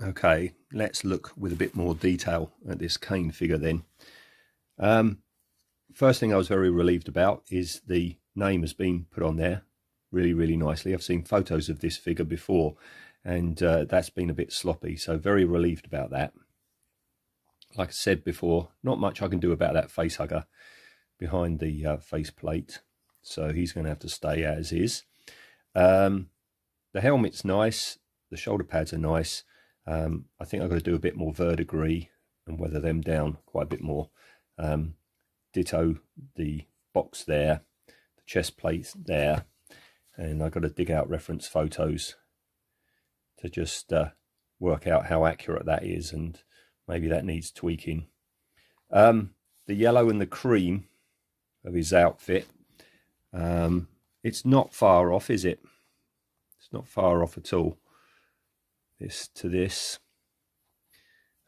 Okay, let's look with a bit more detail at this Kane figure then. First thing I was very relieved about is the name has been put on there really nicely. I've seen photos of this figure before, and that's been a bit sloppy, so very relieved about that. Like I said before, not much I can do about that face hugger behind the face plate, so he's going to have to stay as is. The helmet's nice, the shoulder pads are nice. I think I've got to do a bit more verdigris and weather them down quite a bit more. Ditto the box there, the chest plate there, and I've got to dig out reference photos to just work out how accurate that is, and maybe that needs tweaking. The yellow and the cream of his outfit, it's not far off, is it? It's not far off at all. This to this,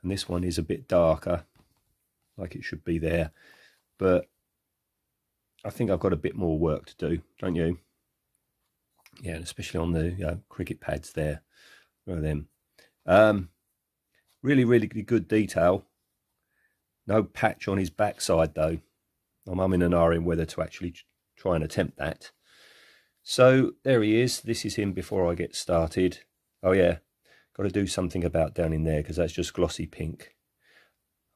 and this one is a bit darker, like it should be there, but I think I've got a bit more work to do, don't you? Yeah, and especially on the cricket pads there. Look at them. Really good detail. No patch on his backside though. I'm umming and ahhing whether to actually try and attempt that. So there he is. This is him before I get started. Oh yeah, got to do something about down in there because that's just glossy pink.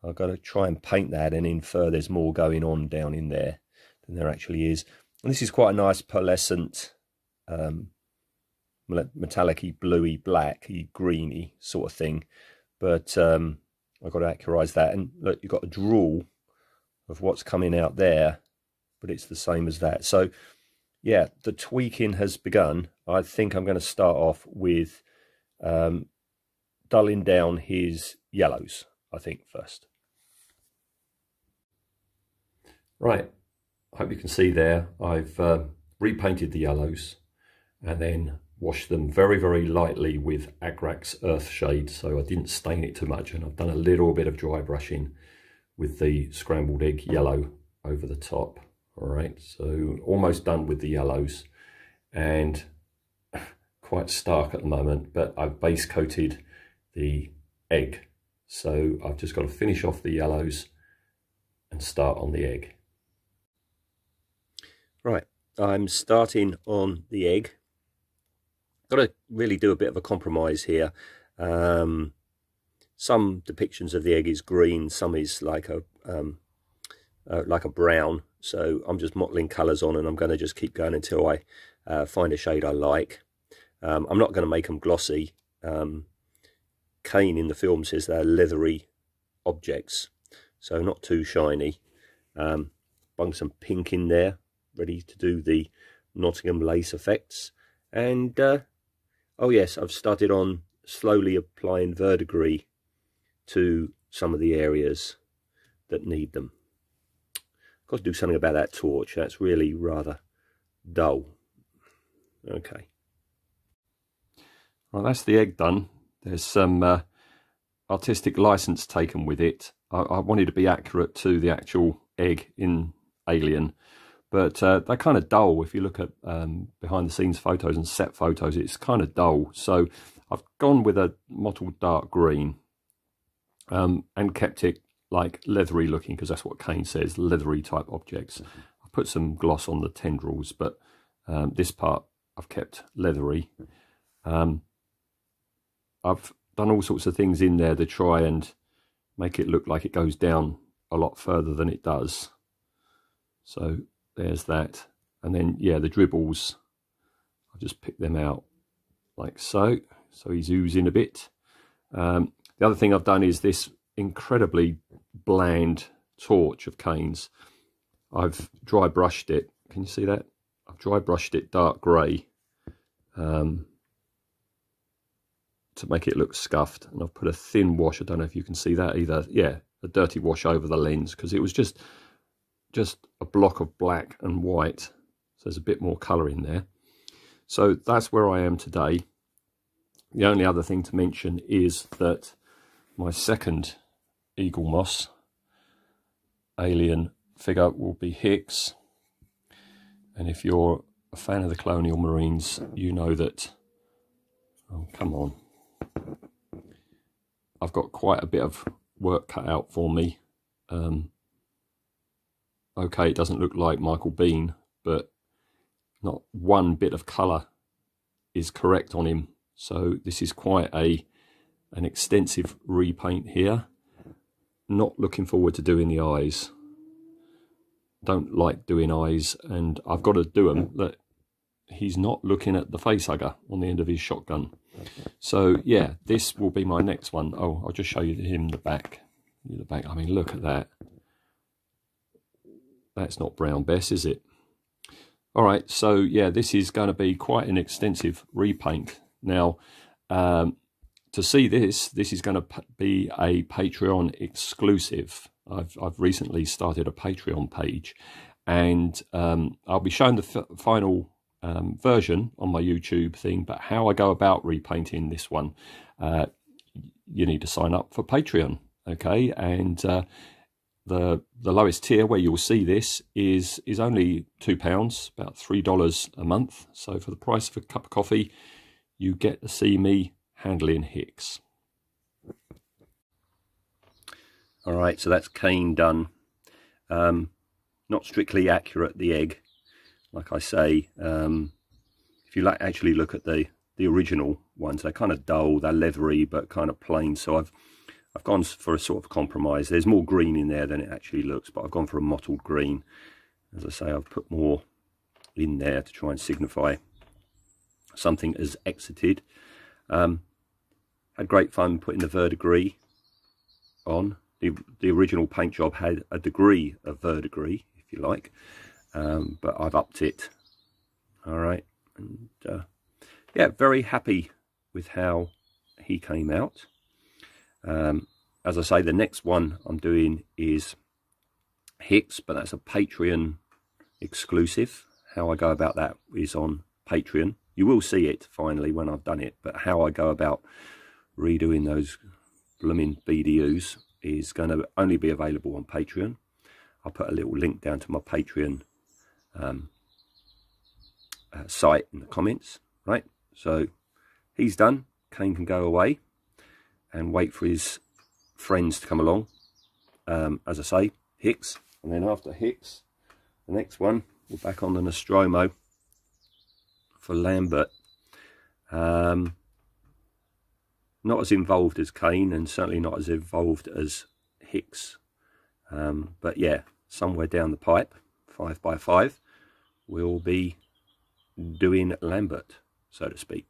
I've got to try and paint that and infer there's more going on down in there than there actually is. And this is quite a nice pearlescent, metallic-y, bluey, black-y, greeny sort of thing. But I've got to accurize that. And look, you've got a drawl of what's coming out there, but it's the same as that. So yeah, the tweaking has begun. I think I'm going to start off with dulling down his yellows, I think, first. Right, I hope you can see there, I've repainted the yellows and then washed them very lightly with Agrax Earthshade, so I didn't stain it too much, and I've done a little bit of dry brushing with the scrambled egg yellow over the top. All right, so almost done with the yellows, and quite stark at the moment, but I've base coated the egg, so I've just got to finish off the yellows and start on the egg. Right, I'm starting on the egg. Got to really do a bit of a compromise here. Some depictions of the egg is green, some is like a brown, so I'm just mottling colours on, and I'm going to just keep going until I find a shade I like. I'm not going to make them glossy. Kane in the film says they're leathery objects, so not too shiny. Bung some pink in there, ready to do the Nottingham lace effects. And oh yes, I've started on slowly applying verdigris to some of the areas that need them. I've got to do something about that torch. That's really rather dull. Okay. Well, that's the egg done. There's some artistic license taken with it. I wanted to be accurate to the actual egg in Alien, but they're kind of dull. If you look at behind the scenes photos and set photos, it's kind of dull. So I've gone with a mottled dark green and kept it like leathery looking, because that's what Kane says, leathery type objects. I've put some gloss on the tendrils, but this part I've kept leathery. I've done all sorts of things in there to try and make it look like it goes down a lot further than it does. So there's that. And then, yeah, the dribbles, I'll just pick them out like so. So he's oozing a bit. The other thing I've done is this incredibly bland torch of Kane's. I've dry brushed it. Can you see that? I've dry brushed it dark grey to make it look scuffed, and I've put a thin wash. I don't know if you can see that either. Yeah, a dirty wash over the lens, because it was just a block of black and white, so there's a bit more colour in there. So that's where I am today. The only other thing to mention is that my second Eaglemoss alien figure will be Hicks, and if you're a fan of the Colonial Marines, you know that, oh come on, I've got quite a bit of work cut out for me. Okay, it doesn't look like Michael Bean, but not one bit of colour is correct on him. So this is quite an extensive repaint here. Not looking forward to doing the eyes. Don't like doing eyes, and I've got to do them. That he's not looking at the face hugger on the end of his shotgun. So yeah, this will be my next one. Oh, I'll just show you him the back. The back. I mean, look at that. That's not Brown Bess, is it? All right, so yeah, this is going to be quite an extensive repaint. Now, to see this is going to be a Patreon exclusive. I've recently started a Patreon page, and I'll be showing the final version on my YouTube thing, but how I go about repainting this one, you need to sign up for Patreon, okay? And the lowest tier where you'll see this is only £2, about $3 a month. So for the price of a cup of coffee, you get to see me handling Hicks. All right, so that's Kane done. Not strictly accurate, the egg. Like I say, if you actually look at the original ones, they're kind of dull, they're leathery, but kind of plain. So I've gone for a sort of compromise. There's more green in there than it actually looks, but I've gone for a mottled green. As I say, I've put more in there to try and signify something has exited. Had great fun putting the verdigris on. The original paint job had a degree of verdigris, if you like, but I've upped it. All right, and yeah, very happy with how he came out. As I say, the next one I'm doing is Hicks, but that's a Patreon exclusive. How I go about that is on Patreon. You will see it finally when I've done it, but how I go about redoing those blooming BDUs is going to only be available on Patreon. I'll put a little link down to my Patreon site in the comments, right? So he's done. Kane can go away and wait for his friends to come along. As I say, Hicks, and then after Hicks, the next one, we're back on the Nostromo for Lambert. Not as involved as Kane, and certainly not as involved as Hicks. But yeah, somewhere down the pipe, 5x5, we'll be doing Lambert, so to speak.